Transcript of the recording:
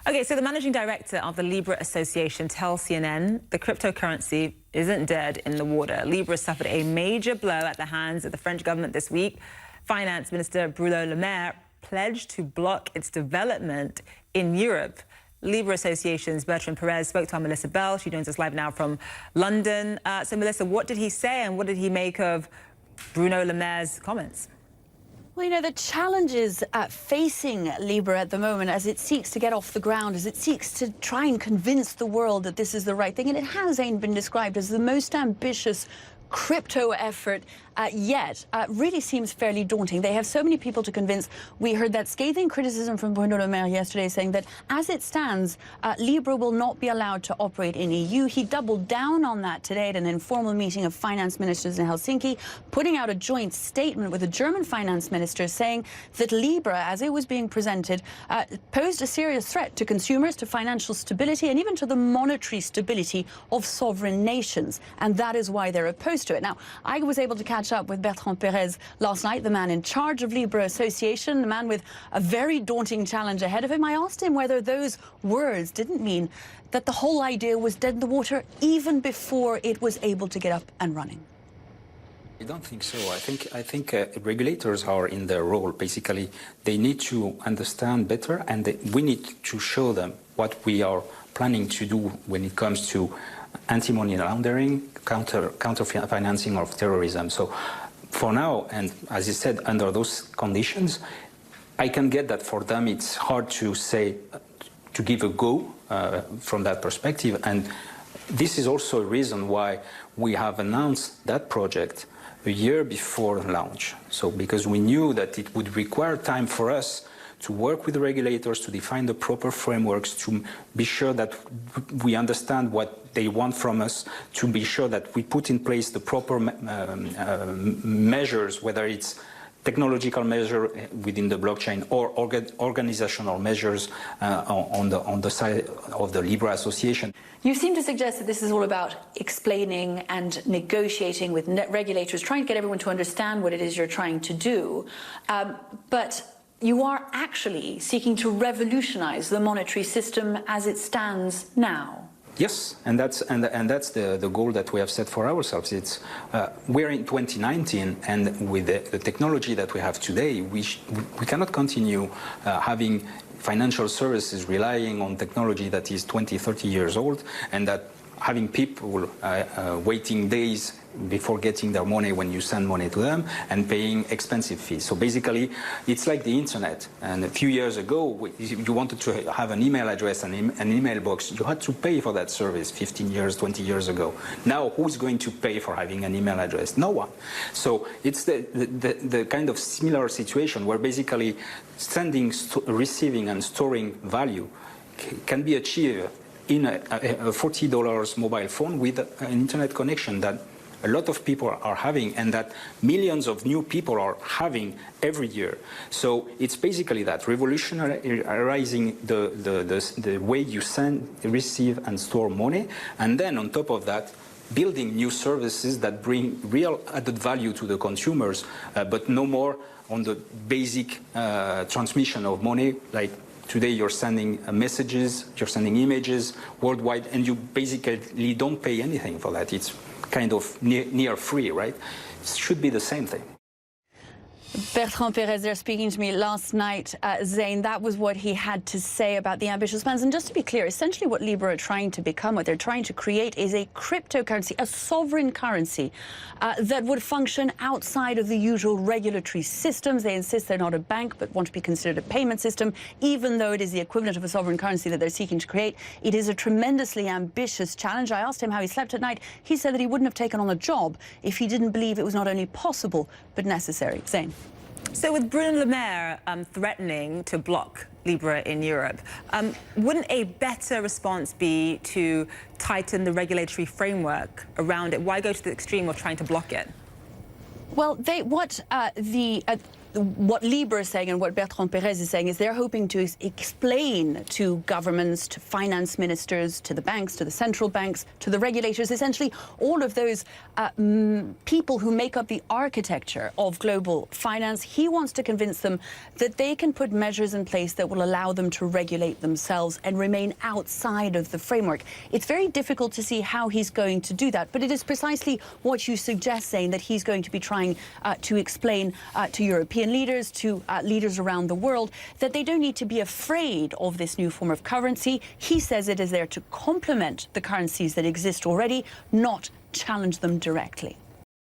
Okay, so the managing director of the Libra Association tells CNN the cryptocurrency isn't dead in the water. Libra suffered a major blow at the hands of the French government this week. Finance Minister Bruno Le Maire pledged to block its development in Europe. Libra Association's Bertrand Perez spoke to our Melissa Bell. She joins us live now from London. So, Melissa, what did he say and what did he make of Bruno Le Maire's comments? Well, you know, the challenges facing Libra at the moment as it seeks to get off the ground, as it seeks to try and convince the world that this is the right thing, and it has been described as the most ambitious crypto effort yet, really seems fairly daunting. They have so many people to convince. We heard that scathing criticism from Bruno Le Maire yesterday saying that as it stands, Libra will not be allowed to operate in EU. He doubled down on that today at an informal meeting of finance ministers in Helsinki, putting out a joint statement with the German finance minister saying that Libra, as it was being presented, posed a serious threat to consumers, to financial stability, and even to the monetary stability of sovereign nations. And that is why they're opposed to it. Now, I was able to catch up with Bertrand Perez last night, the man in charge of Libra Association, the man with a very daunting challenge ahead of him. I asked him whether those words didn't mean that the whole idea was dead in the water even before it was able to get up and running. I don't think so. I think regulators are in their role. Basically, they need to understand better, and we need to show them what we are planning to do when it comes to anti-money laundering, counter-financing of terrorism. So for now, and as you said, under those conditions, I can get that for them it's hard to say, to give a go from that perspective. And this is also a reason why we have announced that project a year before launch. So because we knew that it would require time for us to work with the regulators, to define the proper frameworks, to be sure that we understand what they want from us, to be sure that we put in place the proper measures, whether it's technological measure within the blockchain or organizational measures on the side of the Libra Association. You seem to suggest that this is all about explaining and negotiating with regulators, trying to get everyone to understand what it is you're trying to do. But you are actually seeking to revolutionize the monetary system as it stands now. Yes, and that's the goal that we have set for ourselves. It's we're in 2019, and with the technology that we have today, we cannot continue having financial services relying on technology that is 20, 30 years old, and that having people waiting days before getting their money when you send money to them and paying expensive fees. So basically, it's like the internet. And a few years ago, you wanted to have an email address and an email box. You had to pay for that service 15 years, 20 years ago. Now, who's going to pay for having an email address? No one. So it's the kind of similar situation where basically sending, receiving, and storing value can be achieved in a $40 mobile phone with an internet connection that a lot of people are having, and that millions of new people are having every year. So it's basically that, revolutionizing the way you send, receive, and store money, and then on top of that, building new services that bring real added value to the consumers, but no more on the basic transmission of money. Like today, you're sending messages, you're sending images worldwide, and you basically don't pay anything for that. It's kind of near free, right? It should be the same thing. Bertrand Perez there speaking to me last night. Zain, that was what he had to say about the ambitious plans. And just to be clear, essentially what Libra are trying to become, what they're trying to create, is a cryptocurrency, a sovereign currency that would function outside of the usual regulatory systems. They insist they're not a bank, but want to be considered a payment system, even though it is the equivalent of a sovereign currency that they're seeking to create. It is a tremendously ambitious challenge. I asked him how he slept at night. He said that he wouldn't have taken on the job if he didn't believe it was not only possible, but necessary. Zain. So with Bruno Le Maire threatening to block Libra in Europe, wouldn't a better response be to tighten the regulatory framework around it? Why go to the extreme of trying to block it? Well, what Libra is saying and what Bertrand Perez is saying is they're hoping to explain to governments, to finance ministers, to the banks, to the central banks, to the regulators, essentially all of those people who make up the architecture of global finance. He wants to convince them that they can put measures in place that will allow them to regulate themselves and remain outside of the framework. It's very difficult to see how he's going to do that, but it is precisely what you suggest, saying that he's going to be trying to explain to European leaders, to leaders around the world, that they don't need to be afraid of this new form of currency. He says it is there to complement the currencies that exist already, not challenge them directly.